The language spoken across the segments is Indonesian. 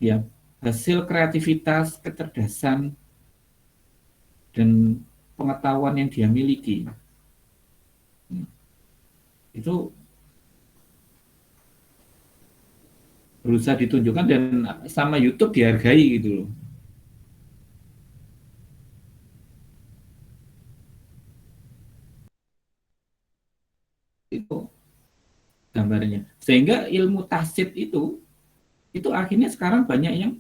ya, hasil kreativitas, kecerdasan, dan pengetahuan yang dia miliki. Itu berusaha ditunjukkan dan sama YouTube dihargai gitu loh. Itu gambarnya. Sehingga ilmu tasib itu akhirnya sekarang banyak yang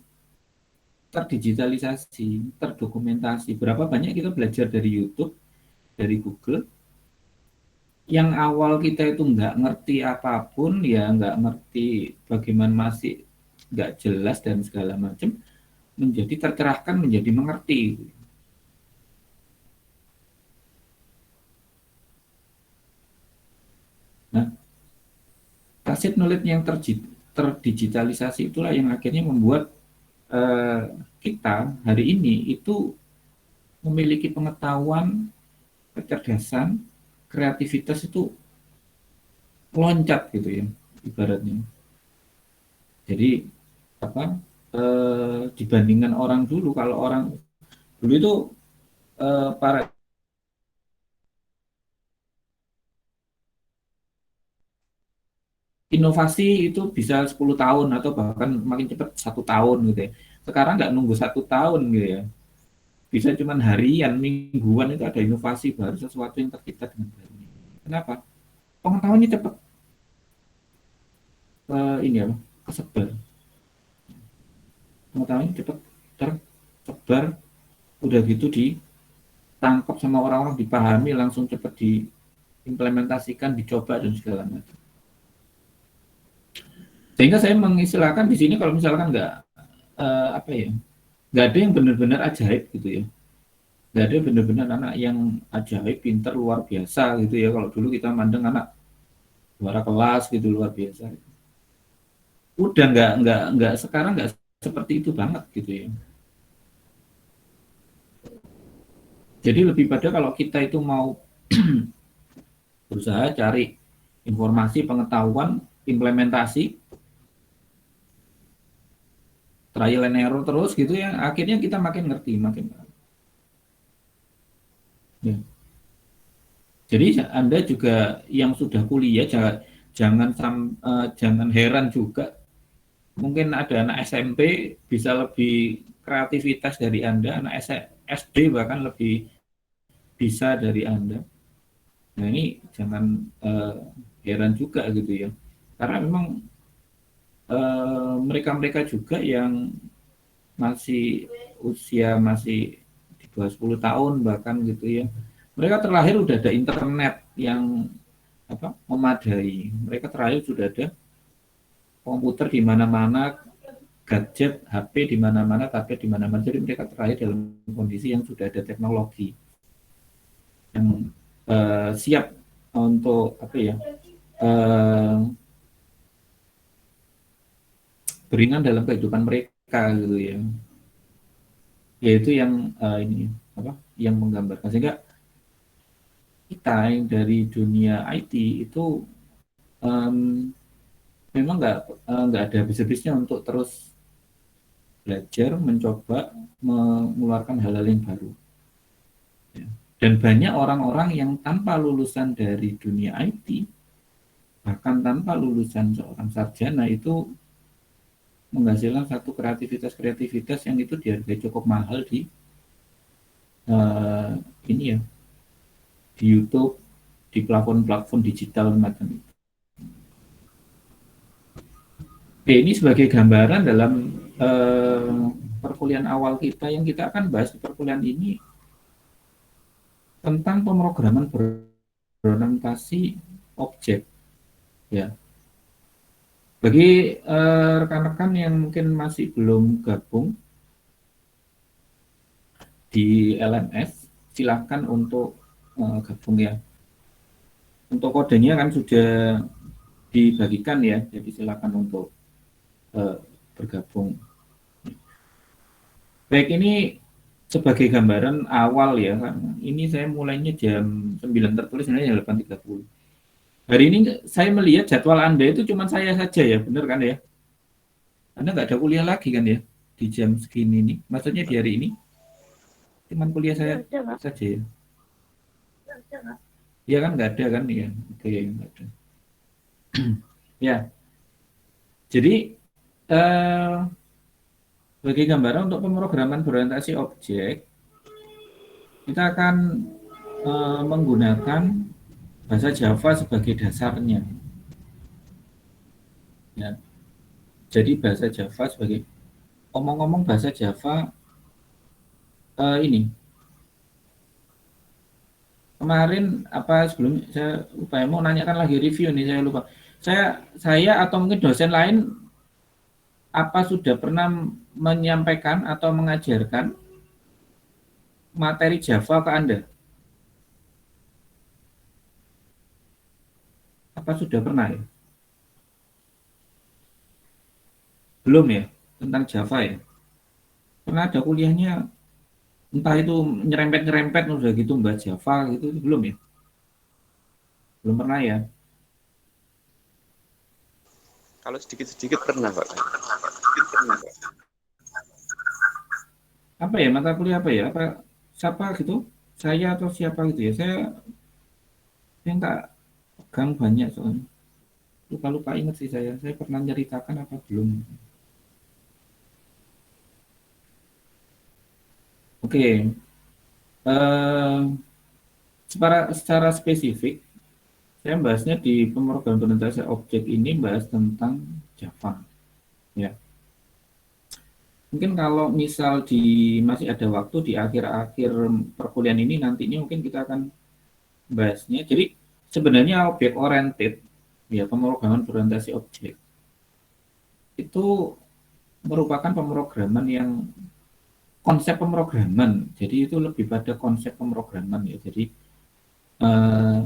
terdigitalisasi, terdokumentasi. Berapa banyak kita belajar dari YouTube, dari Google, yang awal kita itu nggak ngerti apapun, ya nggak ngerti bagaimana, masih nggak jelas dan segala macam, menjadi tercerahkan, menjadi mengerti. Nah, tasib knowledge yang terdigitalisasi itulah yang akhirnya membuat kita hari ini itu memiliki pengetahuan, kecerdasan, kreativitas itu loncat gitu ya ibaratnya. Jadi apa, dibandingkan orang dulu, kalau orang dulu itu para inovasi itu bisa 10 tahun atau bahkan makin cepat 1 tahun gitu ya. Sekarang nggak nunggu 1 tahun gitu ya. Bisa cuman harian, mingguan itu ada inovasi baru, sesuatu yang tercipta dengan baru. Kenapa? Pengetahuannya cepat, ini apa? Kesebar. Pengetahuannya cepat tersebar, udah gitu ditangkap sama orang-orang, dipahami, langsung cepat diimplementasikan, dicoba dan segala macam. Sehingga saya mengistilahkan di sini kalau misalkan nggak apa ya, nggak ada yang benar-benar ajaib gitu ya, nggak ada benar-benar anak yang ajaib, pinter, luar biasa gitu ya. Kalau dulu kita mandang anak juara kelas gitu luar biasa, udah nggak sekarang nggak seperti itu banget gitu ya. Jadi lebih pada kalau kita itu mau berusaha cari informasi, pengetahuan, implementasi, trial and error terus gitu ya, akhirnya kita makin ngerti, makin ya. Jadi Anda juga yang sudah kuliah jangan jangan heran juga, mungkin ada anak SMP bisa lebih kreativitas dari Anda, anak SD bahkan lebih bisa dari Anda. Nah ini jangan heran juga gitu ya, karena memang mereka-mereka juga yang masih usia masih di bawah 10 tahun bahkan gitu ya, mereka terlahir udah ada internet yang apa memadai, mereka terlahir sudah ada komputer di mana-mana, gadget, HP di mana-mana, tablet di mana-mana. Jadi mereka terlahir dalam kondisi yang sudah ada teknologi yang siap untuk apa ya, uh, beringan dalam kehidupan mereka gitu ya. Yaitu yang ini apa, yang menggambarkan, sehingga kita yang dari dunia IT itu um, memang nggak ada habis-habisnya untuk terus belajar, mencoba mengeluarkan hal-hal yang baru. Ya. Dan banyak orang-orang yang tanpa lulusan dari dunia IT, bahkan tanpa lulusan seorang sarjana, itu menghasilkan satu kreativitas-kreativitas yang itu dihargai cukup mahal di uh, ini ya, di YouTube, di platform-platform digital macam itu. Oke, ini sebagai gambaran dalam perkuliahan awal kita, yang kita akan bahas di perkuliahan ini tentang pemrograman berorientasi objek ya. Bagi rekan-rekan yang mungkin masih belum gabung di LMS, silahkan untuk gabung ya. Untuk kodenya kan sudah dibagikan ya, jadi silakan untuk uh, bergabung. Baik, ini sebagai gambaran awal ya kan. Ini saya mulainya jam 9, tertulis sebenarnya 8.30. Hari ini saya melihat jadwal Anda itu cuma saya saja ya, benar kan ya? Anda nggak ada kuliah lagi kan ya di jam segini nih? Maksudnya di hari ini? Cuman kuliah saya saja ya? Iya kan nggak ada kan ya? Oke, nggak ada. Ya, jadi eh, bagi gambaran untuk pemrograman berorientasi objek, kita akan menggunakan bahasa Java sebagai dasarnya. Ya. Jadi bahasa Java sebagai omong-omong bahasa Java ini kemarin apa sebelum saya lupa ya, mau nanyakan lagi review nih saya lupa. Saya atau mungkin dosen lain apa sudah pernah menyampaikan atau mengajarkan materi Java ke Anda? Apa sudah pernah ya? Belum ya? Tentang Java ya? Pernah ada kuliahnya entah itu nyerempet-nyerempet udah gitu Mbak Java gitu belum ya? Belum pernah ya? Kalau sedikit-sedikit pernah Pak. Apa ya mata kuliah apa ya? Apa siapa gitu? Saya atau siapa gitu ya? Saya nggak pegang banyak soalnya. Lupa-lupa ingat sih saya. Saya pernah ceritakan apa belum? Oke. Eh, secara spesifik, saya bahasnya di pemrograman orientasi objek ini bahas tentang Java. Ya. Mungkin kalau misal masih ada waktu di akhir-akhir perkuliahan ini nantinya mungkin kita akan bahasnya. Jadi sebenarnya objek oriented ya pemrograman berorientasi objek itu merupakan pemrograman yang konsep pemrograman. Jadi itu lebih pada konsep pemrograman ya. Jadi eh,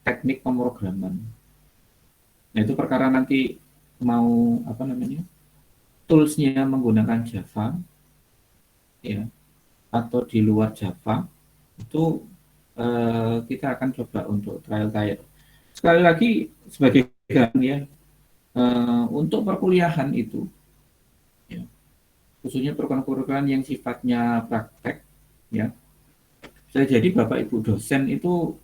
teknik pemrograman. Nah itu perkara nanti mau apa namanya toolsnya menggunakan Java ya atau di luar Java itu kita akan coba untuk trial. Sekali lagi sebagai gambaran ya untuk perkuliahan itu ya, khususnya perkuliahan yang sifatnya praktek ya bisa jadi Bapak Ibu dosen itu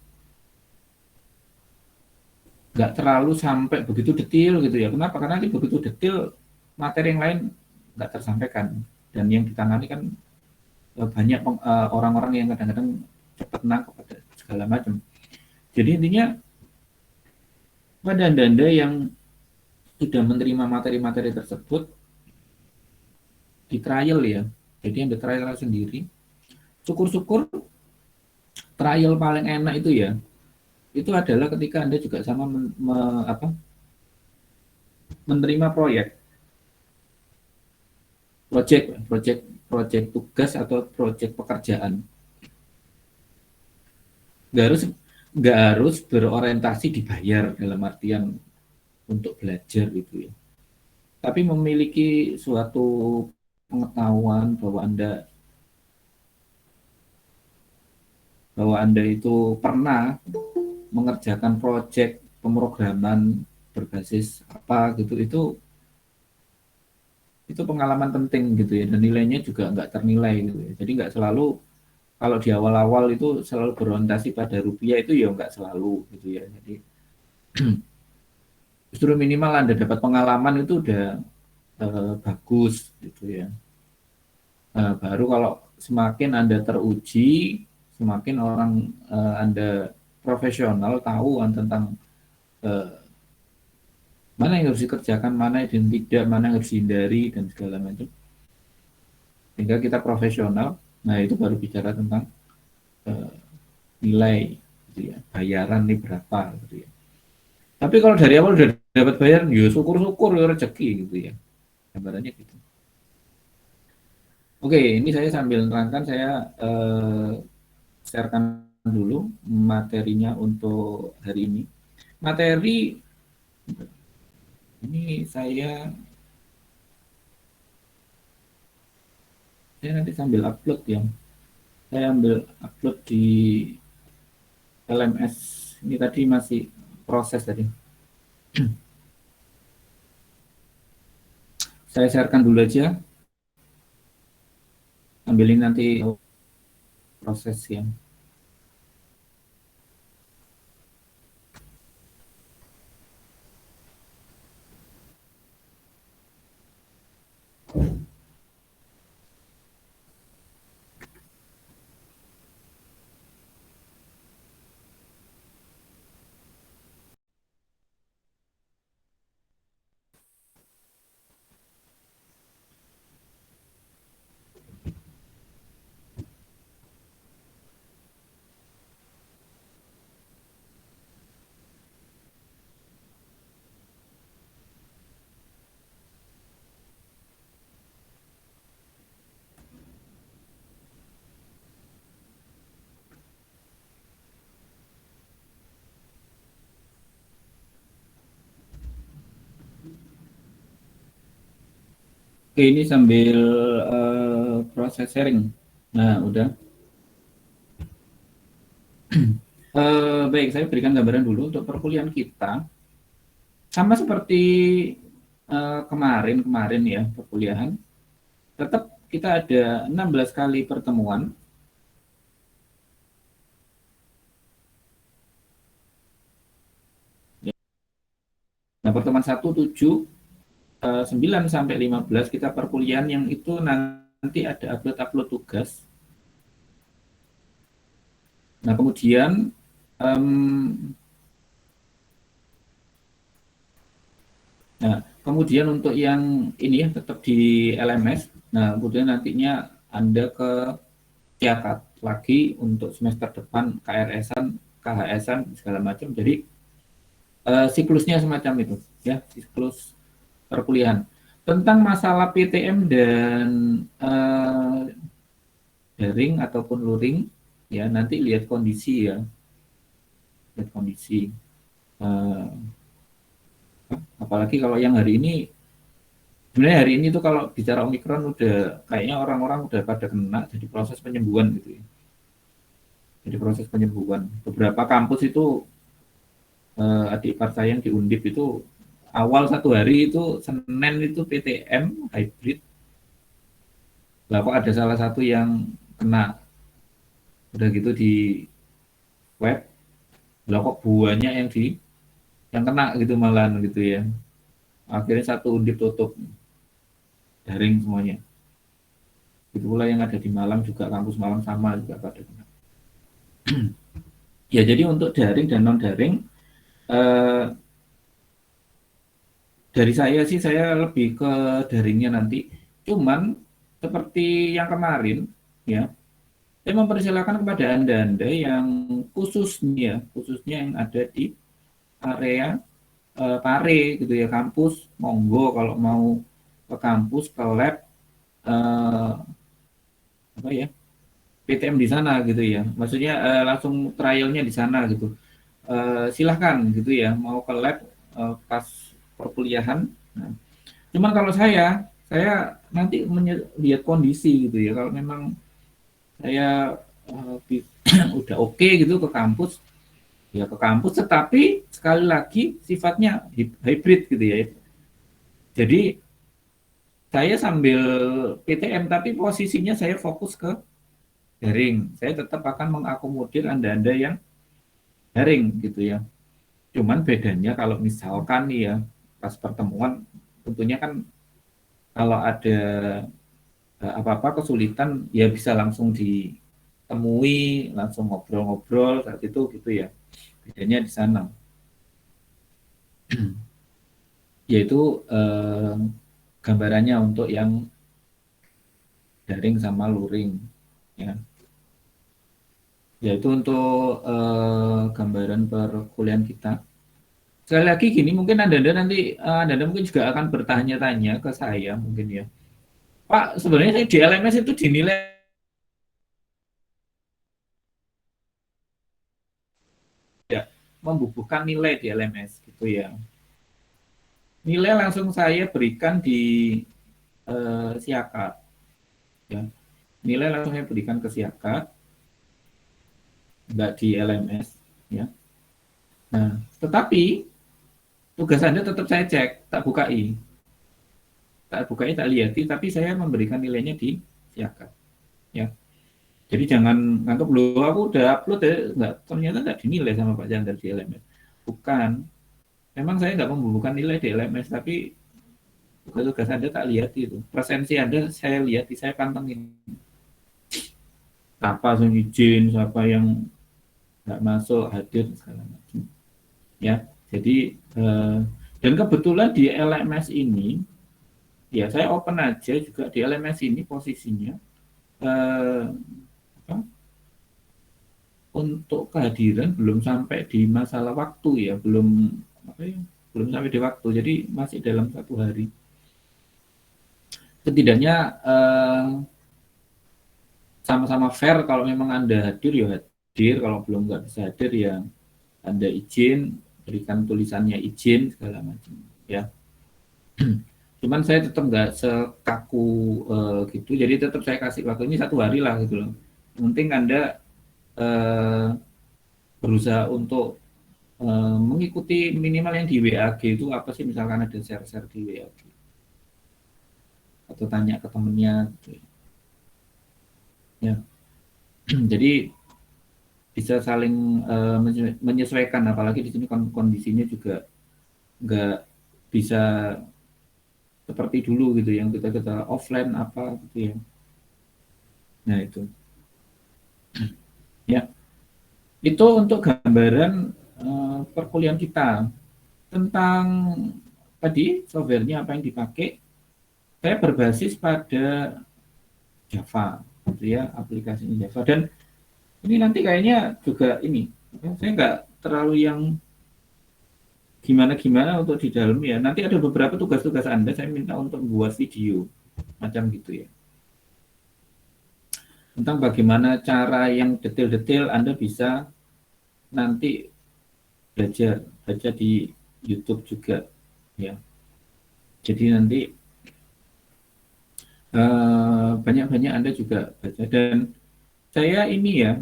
nggak terlalu sampai begitu detail gitu ya. Kenapa? Karena nanti begitu detail materi yang lain nggak tersampaikan dan yang ditangani kan banyak orang-orang yang kadang-kadang cepat nangkep pada segala macam. Jadi intinya pada anda yang sudah menerima materi-materi tersebut di trial ya. Jadi yang di trial sendiri. Syukur-syukur trial paling enak itu ya. Itu adalah ketika Anda juga sama menerima proyek tugas atau proyek pekerjaan. Nggak harus nggak harus berorientasi dibayar dalam artian untuk belajar gitu ya. Tapi memiliki suatu pengetahuan bahwa Anda itu pernah mengerjakan proyek pemrograman berbasis apa gitu itu pengalaman penting gitu ya dan nilainya juga nggak ternilai gitu ya. Jadi nggak selalu kalau di awal-awal itu selalu berorientasi pada rupiah itu ya nggak selalu gitu ya. Jadi justru minimal Anda dapat pengalaman itu udah bagus gitu ya. Baru kalau semakin Anda teruji, semakin orang Anda profesional tahu tentang eh, mana yang harus dikerjakan, mana yang tidak, mana yang harus dihindari dan segala macam. Sehingga kita profesional, nah itu baru bicara tentang eh, nilai, gitu ya, bayaran nih berapa, gitu ya. Tapi kalau dari awal udah dapat bayaran, ya syukur-syukur ya rezeki gitu ya, gambarannya gitu. Oke, ini saya sambil nerangkan saya sharekan dulu materinya untuk hari ini. Materi ini saya nanti sambil upload ya. Saya ambil upload di LMS. Ini tadi masih proses tadi. Saya sharekan dulu aja, ambilin nanti proses ya. Oke, ini sambil proses sharing. Nah, udah. Baik, saya berikan gambaran dulu untuk perkuliahan kita. Sama seperti kemarin ya, perkuliahan. Tetap kita ada 16 kali pertemuan. Nah, pertemuan 1, 7, 9 sampai 15 kita perkuliahan yang itu nanti ada upload-upload tugas. Nah, kemudian untuk yang ini ya tetap di LMS. Nah, kemudian nantinya Anda ke Ciakat lagi untuk semester depan KRS-an, KHS-an segala macam. Jadi siklusnya semacam itu ya, siklus perkuliahan. Tentang masalah PTM dan daring ataupun luring ya, nanti lihat kondisi ya. Lihat kondisi. Apalagi kalau yang hari ini, sebenarnya hari ini tuh kalau bicara Omikron udah kayaknya orang-orang udah pada kena, jadi proses penyembuhan gitu ya. Jadi proses penyembuhan. Beberapa kampus itu adik ipar saya yang di Undip itu awal satu hari itu Senin itu PTM hybrid. Lah kok ada salah satu yang kena, udah gitu di web. Lah kok buahnya yang kena gitu malahan gitu ya. Akhirnya satu Undip tutup, daring semuanya. Itu pula yang ada di Malang juga, kampus Malang sama juga pada kena. Ya jadi untuk daring dan non daring eh, dari saya sih saya lebih ke daringnya nanti. Cuman seperti yang kemarin ya, saya mempersilahkan kepada Anda yang khususnya yang ada di area Pare gitu ya, kampus, monggo kalau mau ke kampus ke lab apa ya, PTM di sana gitu ya. Maksudnya langsung trialnya di sana gitu. Silahkan gitu ya, mau ke lab pas perkuliahan. Nah, cuman kalau saya nanti lihat kondisi gitu ya. Kalau memang saya udah oke gitu ke kampus, ya ke kampus. Tetapi sekali lagi sifatnya hybrid gitu ya. Jadi saya sambil PTM tapi posisinya saya fokus ke daring. Saya tetap akan mengakomodir Anda-Anda yang daring gitu ya. Cuman bedanya kalau misalkan nih ya pas pertemuan, tentunya kan kalau ada apa-apa kesulitan ya bisa langsung ditemui, langsung ngobrol-ngobrol saat itu gitu ya. Bedanya di sana. Yaitu gambarannya untuk yang daring sama luring ya. Yaitu untuk gambaran perkuliahan kita. Sekali lagi gini, mungkin Anda nanti Anda mungkin juga akan bertanya-tanya ke saya mungkin ya. Pak, sebenarnya saya di LMS itu dinilai ya, membubuhkan nilai di LMS gitu ya. Nilai langsung saya berikan di Siakat ya. Nilai langsung saya berikan ke Siakat, enggak di LMS ya. Nah, tetapi tugas Anda tetap saya cek, tak bukai. tak bukai, tak lihati, tapi saya memberikan nilainya di siakat. Ya. Jadi jangan nganggap loh aku udah upload ya, nggak, ternyata nggak dinilai sama Pak Chandra di LMS. Bukan. Memang saya nggak membubuhkan nilai di LMS, tapi tugas Anda tak lihat itu. Presensi Anda saya lihat, saya pantengin. Siapa yang izin, siapa yang nggak masuk, hadir, segala macam. Ya, jadi dan kebetulan di LMS ini, ya saya open aja juga di LMS ini posisinya apa, untuk kehadiran belum sampai di masalah waktu ya, belum apa ya, belum sampai di waktu, jadi masih dalam 1 hari. Setidaknya sama-sama fair, kalau memang Anda hadir ya hadir, kalau belum nggak bisa hadir ya Anda izin, berikan tulisannya izin segala macam ya. Cuman saya tetap nggak sekaku gitu, jadi tetap saya kasih waktu ini 1 hari lah gitu loh. Yang penting Anda berusaha untuk mengikuti minimal yang di WAG itu apa sih, misalkan ada share-share di WAG atau tanya ke temennya gitu ya. Jadi bisa saling menyesuaikan, apalagi di sini kondisinya juga nggak bisa seperti dulu gitu yang kita offline apa gitu ya. Nah itu ya, itu untuk gambaran perkuliahan kita. Tentang tadi softwarenya apa yang dipakai, saya berbasis pada Java gitu ya, aplikasinya Java. Dan ini nanti kayaknya juga ini, saya nggak terlalu yang gimana-gimana untuk di dalam ya. Nanti ada beberapa tugas-tugas Anda saya minta untuk buat video macam gitu ya, tentang bagaimana cara yang detail-detail Anda bisa nanti belajar baca di YouTube juga ya. Jadi nanti banyak-banyak Anda juga baca. Dan saya ini ya,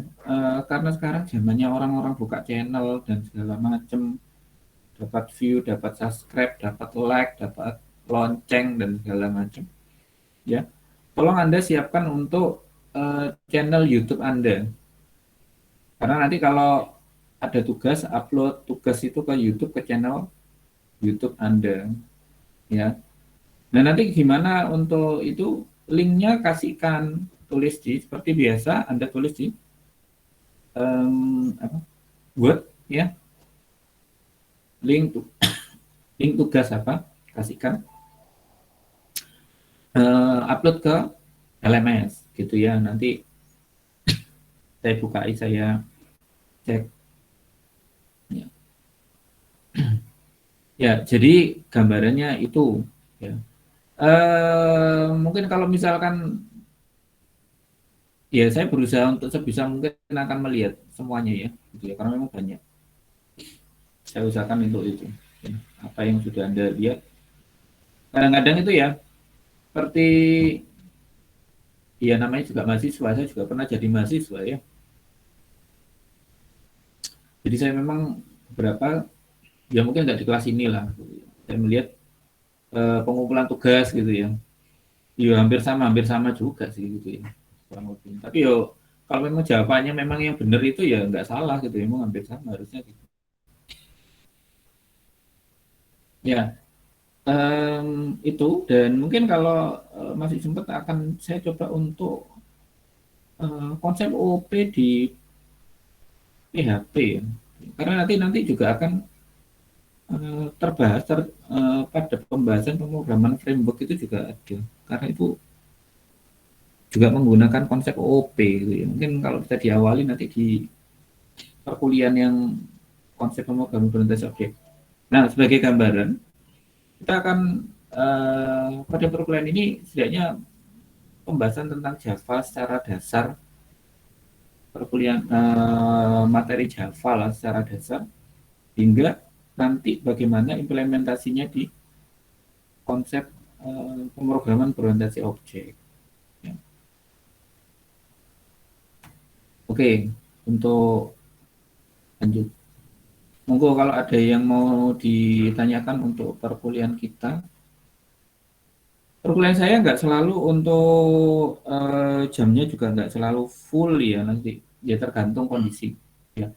karena sekarang zamannya orang-orang buka channel dan segala macam, dapat view, dapat subscribe, dapat like, dapat lonceng dan segala macam ya. Tolong Anda siapkan untuk channel YouTube Anda, karena nanti kalau ada tugas, upload tugas itu ke YouTube, ke channel YouTube Anda ya. Nah nanti gimana untuk itu, linknya kasihkan, tulis di seperti biasa, Anda tulis di apa, Word ya, link link tugas apa, kasihkan, upload ke LMS gitu ya. Nanti saya bukai, saya cek ya. Ya jadi gambarannya itu ya. Mungkin kalau misalkan ya, saya berusaha untuk sebisa mungkin akan melihat semuanya ya gitu ya, karena memang banyak, saya usahakan untuk itu ya. Apa yang sudah Anda lihat, kadang-kadang itu ya seperti ya, namanya juga mahasiswa, saya juga pernah jadi mahasiswa ya. Jadi saya memang beberapa, ya mungkin nggak di kelas ini lah, saya melihat pengumpulan tugas gitu ya, ya hampir sama juga sih gitu ya, kurang lebih. Tapi yo kalau memang jawabannya memang yang benar itu ya nggak salah gitu ya, memang hampir sama harusnya gitu ya. Itu, dan mungkin kalau masih sempat akan saya coba untuk konsep OP di PHP ya, karena nanti juga akan terbahas pada pembahasan pemrograman framework itu juga ada, karena itu juga menggunakan konsep OOP gitu ya. Mungkin kalau kita diawali nanti di perkuliahan yang konsep pemrograman berorientasi objek. Nah, sebagai gambaran, kita akan pada perkuliahan ini setidaknya pembahasan tentang Java secara dasar, perkuliahan materi Java lah secara dasar, hingga nanti bagaimana implementasinya di konsep pemrograman berorientasi objek. Ya. Oke, untuk lanjut. Monggo kalau ada yang mau ditanyakan untuk perkuliahan kita. Perkuliahan saya nggak selalu untuk jamnya juga nggak selalu full ya nanti, ya tergantung kondisi. Ya.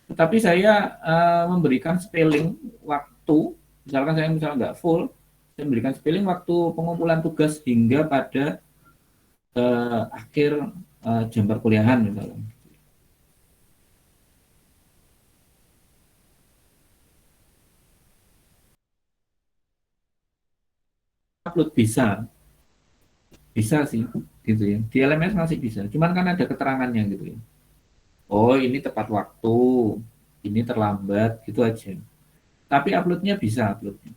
Tetapi saya memberikan spelling waktu, misalkan saya misalnya nggak full, saya memberikan spelling waktu pengumpulan tugas hingga pada akhir jam perkuliahan misalnya. Upload bisa, bisa sih, gitu ya. Di LMS masih bisa, cuman kan ada keterangannya gitu ya. Oh ini tepat waktu, ini terlambat, gitu aja. Tapi uploadnya bisa uploadnya.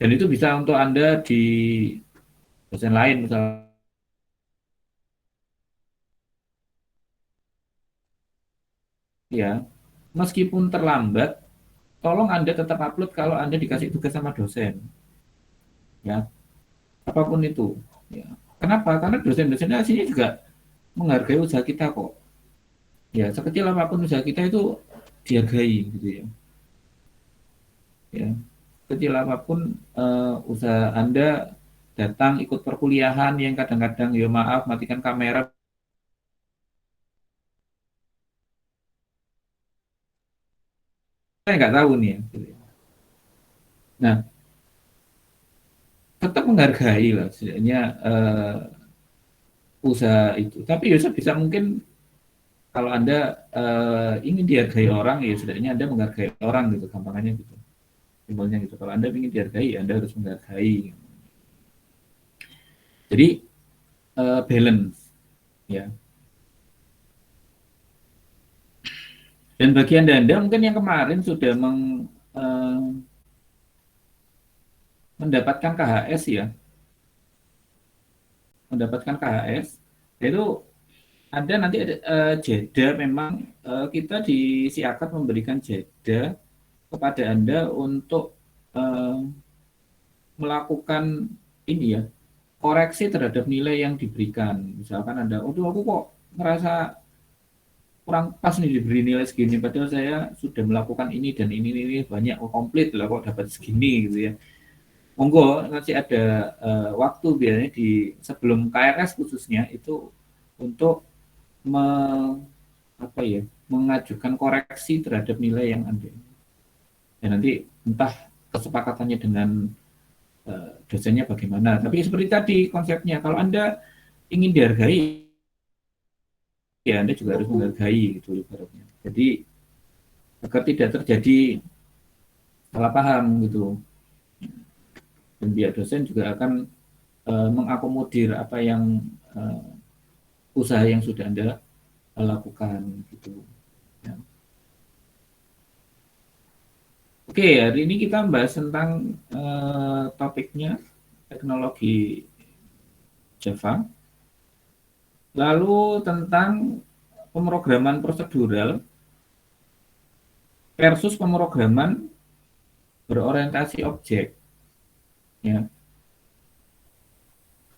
Dan itu bisa untuk Anda di dosen lain misalnya ya. Meskipun terlambat, tolong Anda tetap upload kalau Anda dikasih tugas sama dosen ya. Apapun itu ya. Kenapa? Karena dosen-dosen sini juga menghargai usaha kita kok. Ya, sekecil apapun usaha kita itu dihargai gitu ya. Ya, kecil apapun usaha Anda datang ikut perkuliahan yang kadang-kadang ya maaf matikan kamera saya nggak tahu nih ya. Gitu ya. Nah, tetap menghargai lah sebenarnya usaha itu. Tapi ya bisa mungkin kalau Anda ingin dihargai orang ya setidaknya Anda menghargai orang gitu gampangannya gitu. Simpelnya gitu. Kalau Anda ingin dihargai ya Anda harus menghargai. Jadi balance ya. Dan bagi Anda mungkin yang kemarin sudah eh, mendapatkan KHS ya, mendapatkan KHS itu ada nanti ada jeda memang kita disiakat memberikan jeda kepada Anda untuk eh, melakukan ini ya koreksi terhadap nilai yang diberikan. Misalkan Anda, oh aku kok merasa kurang pas nih diberi nilai segini, padahal saya sudah melakukan ini banyak, oh komplit lah kok dapat segini gitu ya. Monggo nanti ada waktu biasanya di sebelum KRS khususnya itu untuk me, apa ya mengajukan koreksi terhadap nilai yang Anda. Ya nanti entah kesepakatannya dengan dosennya bagaimana. Tapi seperti tadi konsepnya, kalau Anda ingin dihargai, ya Anda juga harus menghargai gitu ibaratnya. Jadi agar tidak terjadi salah paham gitu. Dan pihak dosen juga akan mengakomodir apa yang uh, usaha yang sudah Anda lakukan gitu. Ya. Oke, hari ini kita membahas tentang topiknya teknologi Java. Lalu tentang pemrograman prosedural versus pemrograman berorientasi objek. Ya.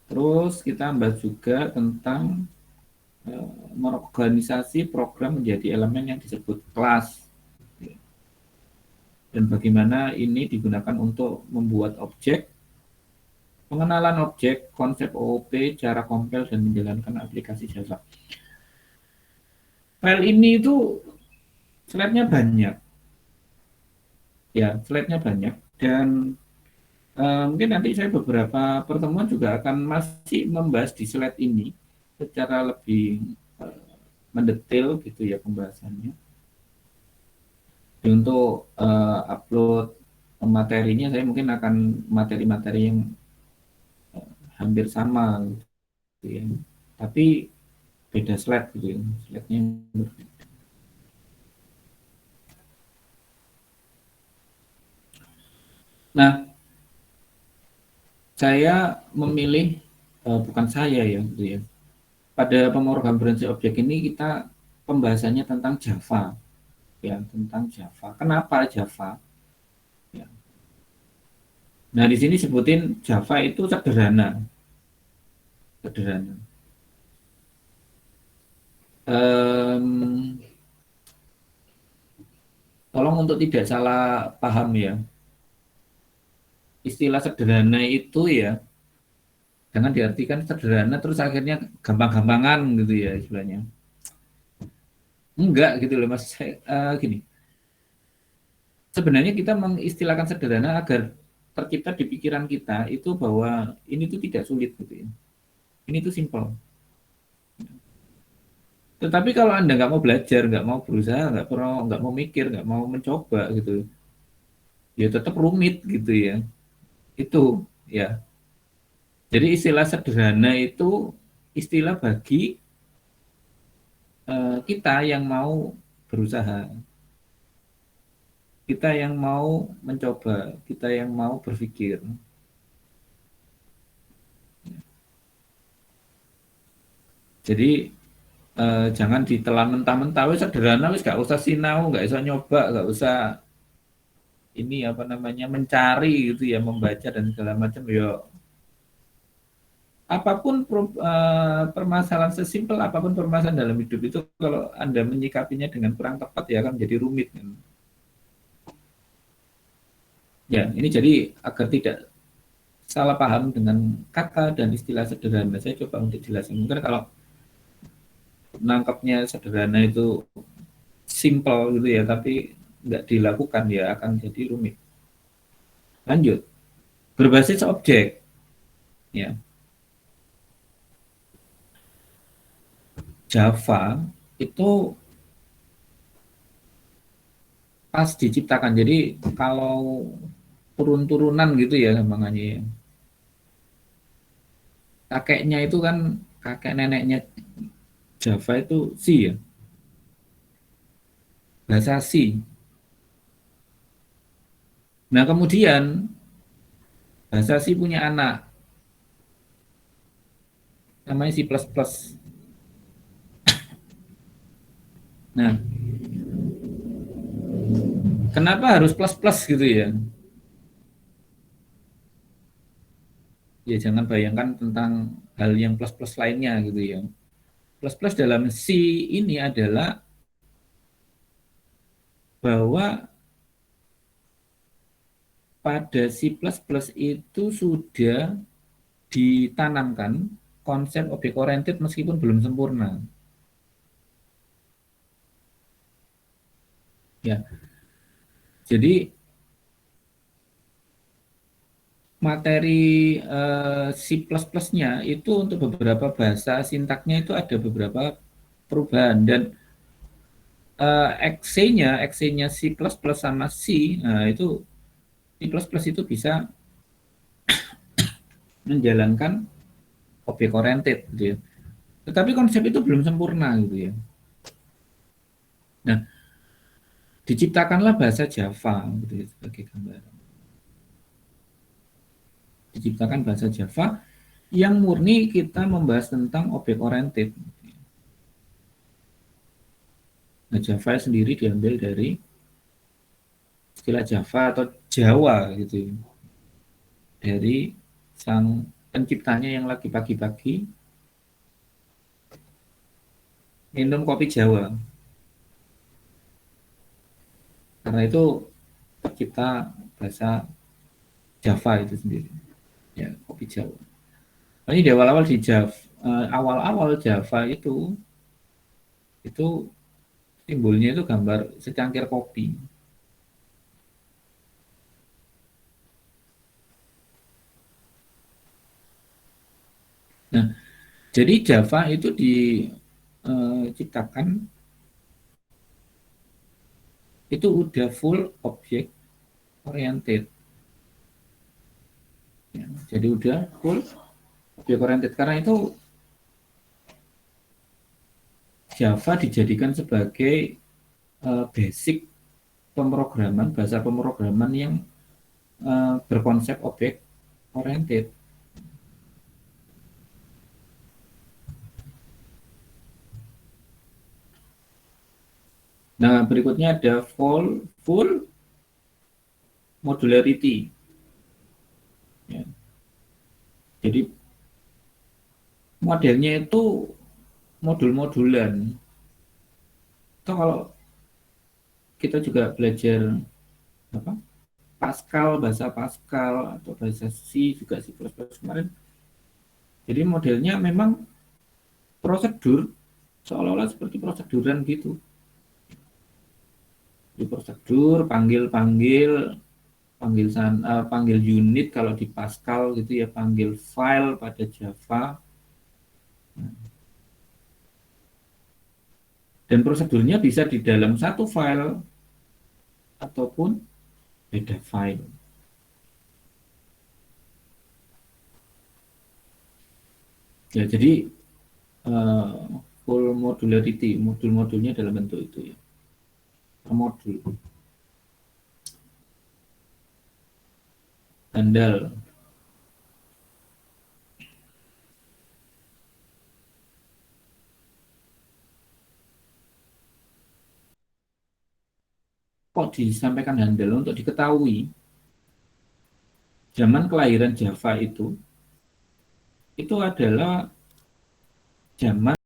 Terus kita bahas juga tentang mengorganisasi program menjadi elemen yang disebut kelas. Dan bagaimana ini digunakan untuk membuat objek, pengenalan objek, konsep OOP, cara compile, dan menjalankan aplikasi Java. File ini itu slide-nya banyak. Ya, slide-nya banyak. Dan mungkin nanti saya beberapa pertemuan juga akan masih membahas di slide ini secara lebih mendetail gitu ya pembahasannya. Jadi untuk upload materinya saya mungkin akan materi-materi yang hampir sama gitu ya. Tapi beda slide gitu ya. Slide-nya berbeda. Nah, saya memilih bukan saya ya gitu ya. Pada pemrograman berbasis objek ini kita pembahasannya tentang Java ya, tentang Java. Kenapa Java? Ya. Nah, di sini sebutin Java itu sederhana, sederhana. Em, Tolong untuk tidak salah paham ya. istilah sederhana itu ya jangan diartikan sederhana terus akhirnya gampang-gampangan gitu ya istilahnya. Enggak gitu loh Mas. Gini, sebenarnya kita mengistilahkan sederhana agar tercipta di pikiran kita itu bahwa ini tuh tidak sulit gitu ya. Ini tuh simpel. Tetapi kalau Anda nggak mau belajar, nggak mau berusaha, nggak mau mikir, nggak mau mencoba gitu, ya tetap rumit gitu ya. Itu ya. Jadi istilah sederhana itu istilah bagi kita yang mau berusaha, kita yang mau mencoba, kita yang mau berpikir. Jadi jangan ditelan mentah-mentah, wis sederhana, wis gak usah sinau, gak usah nyoba, gak usah ini apa namanya mencari gitu ya, membaca dan segala macam. Yo, apapun permasalahan sesimpel apapun permasalahan dalam hidup itu kalau Anda menyikapinya dengan kurang tepat ya akan jadi rumit kan. Ya, ini jadi agar tidak salah paham dengan kata dan istilah sederhana. Saya coba untuk jelasin. Mungkin kalau nangkapnya sederhana itu simple gitu ya, tapi nggak dilakukan ya akan jadi rumit. Lanjut, berbasis objek. Ya, Java itu pas diciptakan. Jadi kalau turun-turunan gitu ya gampangannya ya. Kakeknya itu kan kakek neneknya Java itu C ya, bahasa C. Nah kemudian bahasa C punya anak namanya C++. Nah, kenapa harus plus plus gitu ya? Ya jangan bayangkan tentang hal yang plus plus lainnya gitu ya. Plus plus dalam C ini adalah bahwa pada C++ itu sudah ditanamkan konsep objek oriented meskipun belum sempurna. Ya, jadi materi C++-nya itu untuk beberapa bahasa sintaknya itu ada beberapa perubahan dan exe-nya C++ sama C, nah itu C++ itu bisa menjalankan objek oriented gitu ya. Tetapi konsep itu belum sempurna gitu ya. Nah, diciptakanlah bahasa Java gitu ya, sebagai gambaran. Diciptakan bahasa Java yang murni kita membahas tentang objek oriented. Nah, Java sendiri diambil dari istilah Java atau Jawa gitu ya. Dari sang penciptanya yang lagi pagi-pagi minum kopi Jawa. Karena itu tercipta bahasa Java itu sendiri. Ya, kopi Jawa. Nah, ini di awal-awal di Java, awal-awal Java itu simbolnya itu gambar secangkir kopi. Nah, jadi Java itu diciptakan itu udah full object oriented. Ya, jadi udah full object oriented. Karena itu Java dijadikan sebagai basic pemrograman, bahasa pemrograman yang berkonsep objek oriented. Nah, berikutnya ada full modularity. Ya. Jadi modelnya itu modul-modulan. Atau kalau kita juga belajar apa Pascal, bahasa Pascal atau bahasa C juga C++ kemarin. Jadi modelnya memang prosedur, seolah-olah seperti proseduran gitu. Di prosedur, panggil-panggil, panggil unit kalau di Pascal gitu ya, panggil file pada Java. Dan prosedurnya bisa di dalam satu file ataupun beda file. Ya, jadi full modularity, modul-modulnya dalam bentuk itu ya, per modul, handal. Kok disampaikan handal untuk diketahui zaman kelahiran Java itu adalah zaman